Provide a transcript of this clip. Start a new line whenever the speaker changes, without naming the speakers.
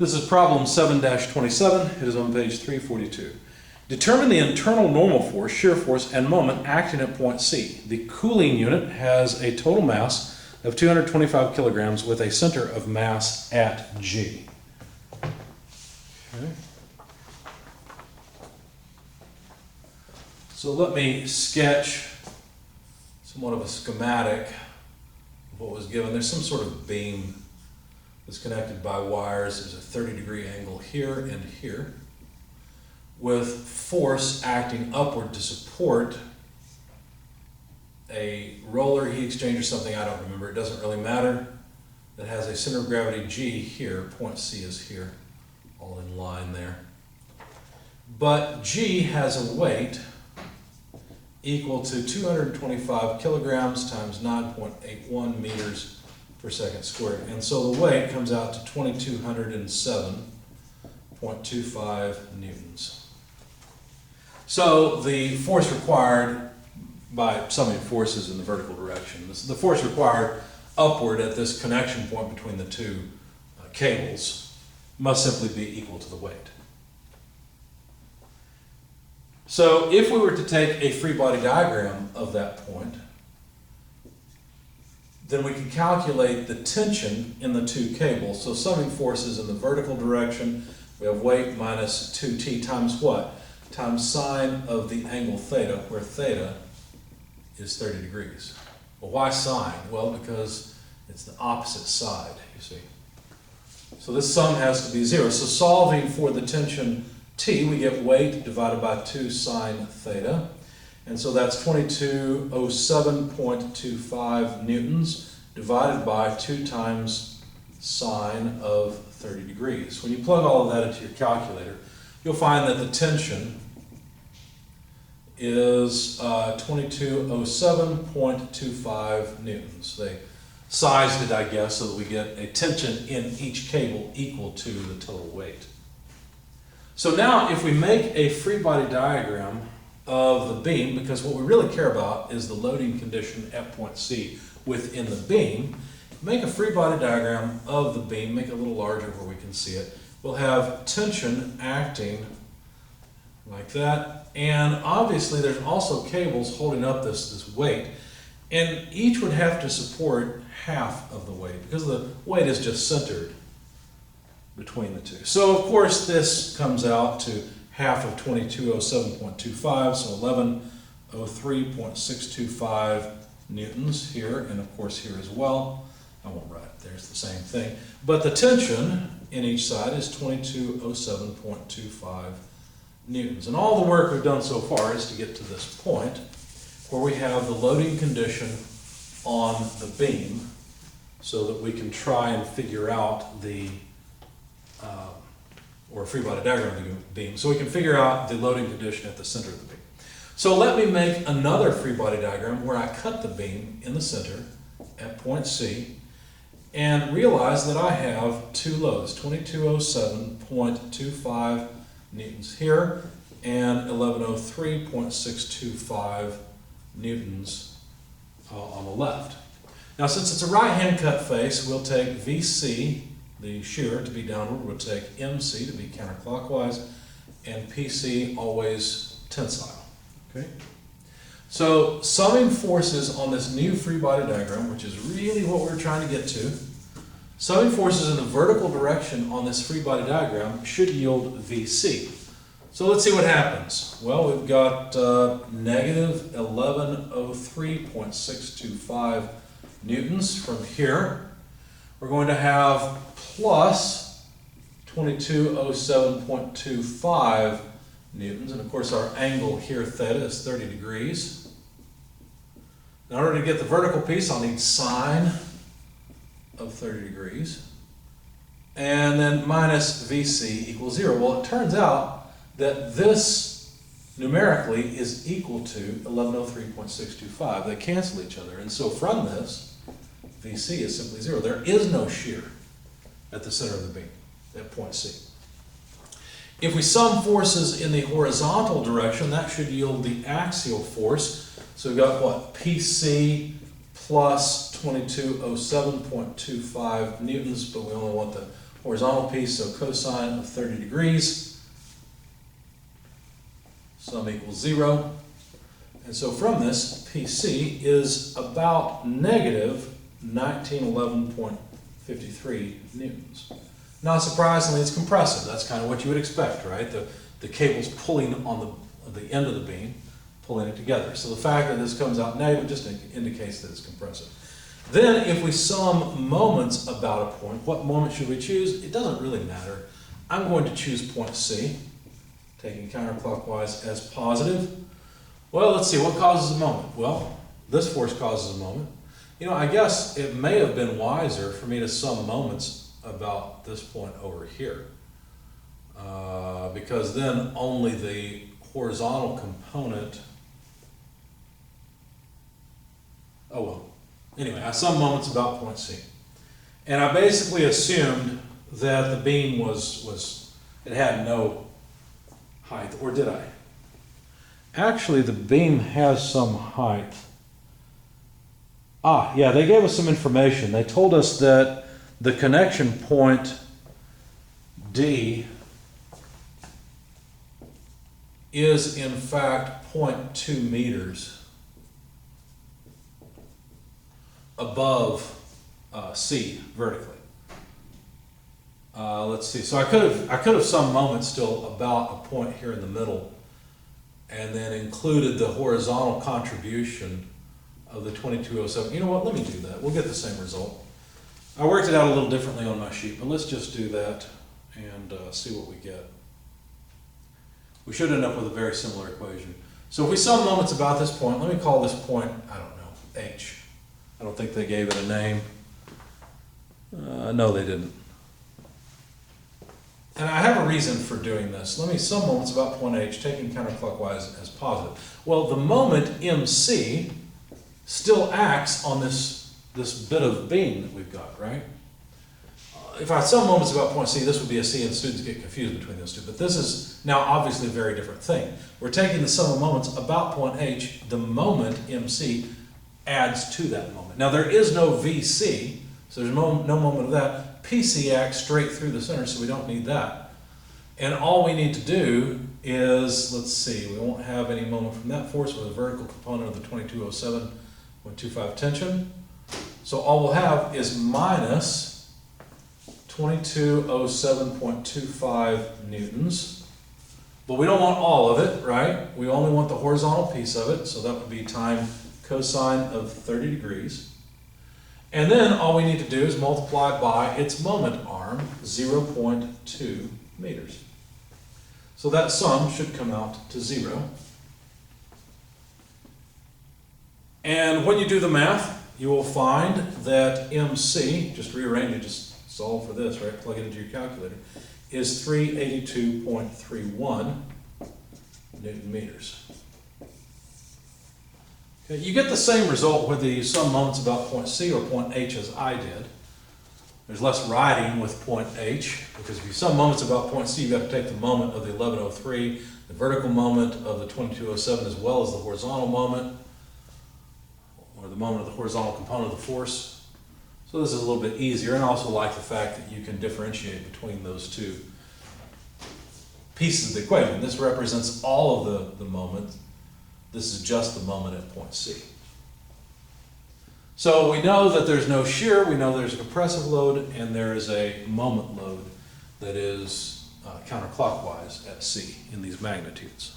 This is problem 7-27. It is on page 342. Determine the internal normal force, shear force, and moment acting at point C. The cooling unit has a total mass of 225 kilograms with a center of mass at G. Okay. So let me sketch somewhat of a schematic of what was given. There's some sort of beam that's connected by wires. There's a 30-degree angle here and here, with force acting upward to support a roller, heat exchanger, something, I don't remember, it doesn't really matter, that has a center of gravity G here, point C is here, all in line there. But G has a weight equal to 225 kilograms times 9.81 meters per second squared. And so the weight comes out to 2207.25 newtons. So the force required by summing forces in the vertical direction, the force required upward at this connection point between the two cables must simply be equal to the weight. So if we were to take a free body diagram of that point, then we can calculate the tension in the two cables. So summing forces in the vertical direction, we have weight minus 2t times what? Times sine of the angle theta, where theta is 30 degrees. Well, why sine? Well, because it's the opposite side, you see. So this sum has to be 0. So solving for the tension T, we get weight divided by 2 sine theta. And so that's 2207.25 newtons divided by 2 times sine of 30 degrees. When you plug all of that into your calculator, you'll find that the tension is 2207.25 newtons. They sized it, I guess, so that we get a tension in each cable equal to the total weight. So now if we make a free body diagram of the beam, because what we really care about is the loading condition at point C within the beam, make a free body diagram of the beam, make it a little larger where we can see it. We'll have tension acting like that, and obviously there's also cables holding up this weight, and each would have to support half of the weight because the weight is just centered between the two. So of course this comes out to half of 2207.25, so 1103.625 newtons here, and of course here as well. I won't write it, there's the same thing. But the tension in each side is 2207.25 newtons. And all the work we've done so far is to get to this point where we have the loading condition on the beam so that we can try and figure out the or a free body diagram of the beam, so we can figure out the loading condition at the center of the beam. So let me make another free body diagram where I cut the beam in the center at point C and realize that I have two loads, 2207.25 newtons here and 1103.625 newtons on the left. Now since it's a right-hand cut face, we'll take VC, the shear, to be downward. We'll take MC to be counterclockwise, and PC always tensile. Okay? So summing forces on this new free body diagram, which is really what we're trying to get to, summing forces in the vertical direction on this free body diagram should yield VC. So let's see what happens. Well, we've got negative 1103.625 newtons from here. We're going to have plus 2207.25 newtons, and of course our angle here, theta, is 30 degrees. In order to get the vertical piece, I'll need sine of 30 degrees, and then minus VC equals 0. Well, it turns out that this numerically is equal to 1103.625. They cancel each other, and so from this, VC is simply 0. There is no shear at the center of the beam at point C. If we sum forces in the horizontal direction, that should yield the axial force. So we've got what? PC plus 2207.25 newtons, but we only want the horizontal piece, so cosine of 30 degrees, sum equals 0. And so from this, PC is about negative 1911.53 newtons. Not surprisingly, it's compressive. That's kind of what you would expect, right? The cable's pulling on the end of the beam, pulling it together. So the fact that this comes out negative just indicates that it's compressive. Then if we sum moments about a point, what moment should we choose? It doesn't really matter. I'm going to choose point C, taking counterclockwise as positive. Well, let's see, what causes a moment? Well, this force causes a moment. You know, I guess it may have been wiser for me to sum moments about this point over here. Because then only the horizontal component, oh well. Anyway, I summed moments about point C. And I basically assumed that the beam it had no height, or did I? Actually, the beam has some height. Yeah, they gave us some information. They told us that the connection point D is in fact 0.2 meters above C vertically. Let's see. So I could have summed moments still about a point here in the middle, and then included the horizontal contribution of the 2207. You know what? Let me do that. We'll get the same result. I worked it out a little differently on my sheet, but let's just do that and see what we get. We should end up with a very similar equation. So if we sum moments about this point, let me call this point, I don't know, H. I don't think they gave it a name. No, they didn't. And I have a reason for doing this. Let me sum moments about point H, taking counterclockwise as positive. Well, the moment MC still acts on this bit of beam that we've got, right? If I sum moments about point C, this would be a C, and students get confused between those two. But this is now obviously a very different thing. We're taking the sum of moments about point H. The moment MC adds to that moment. Now there is no VC, so there's no moment of that. PC acts straight through the center, so we don't need that. And all we need to do is, let's see, we won't have any moment from that force with a vertical component of the 2207.25 tension. So all we'll have is minus 2207.25 newtons. But we don't want all of it, right? We only want the horizontal piece of it, so that would be time cosine of 30 degrees. And then all we need to do is multiply by its moment arm, 0.2 meters. So that sum should come out to 0. And when you do the math, you will find that MC, just rearrange it, just solve for this, right? Plug it into your calculator, is 382.31 Newton meters. Okay, you get the same result whether you sum moments about point C or point H as I did. There's less writing with point H, because if you sum moments about point C, you've got to take the moment of the 1103, the vertical moment of the 2207, as well as the horizontal moment, or the moment of the horizontal component of the force. So this is a little bit easier, and I also like the fact that you can differentiate between those two pieces of the equation. This represents all of the moment. This is just the moment at point C. So we know that there's no shear, we know there's a compressive load, and there is a moment load that is counterclockwise at C in these magnitudes.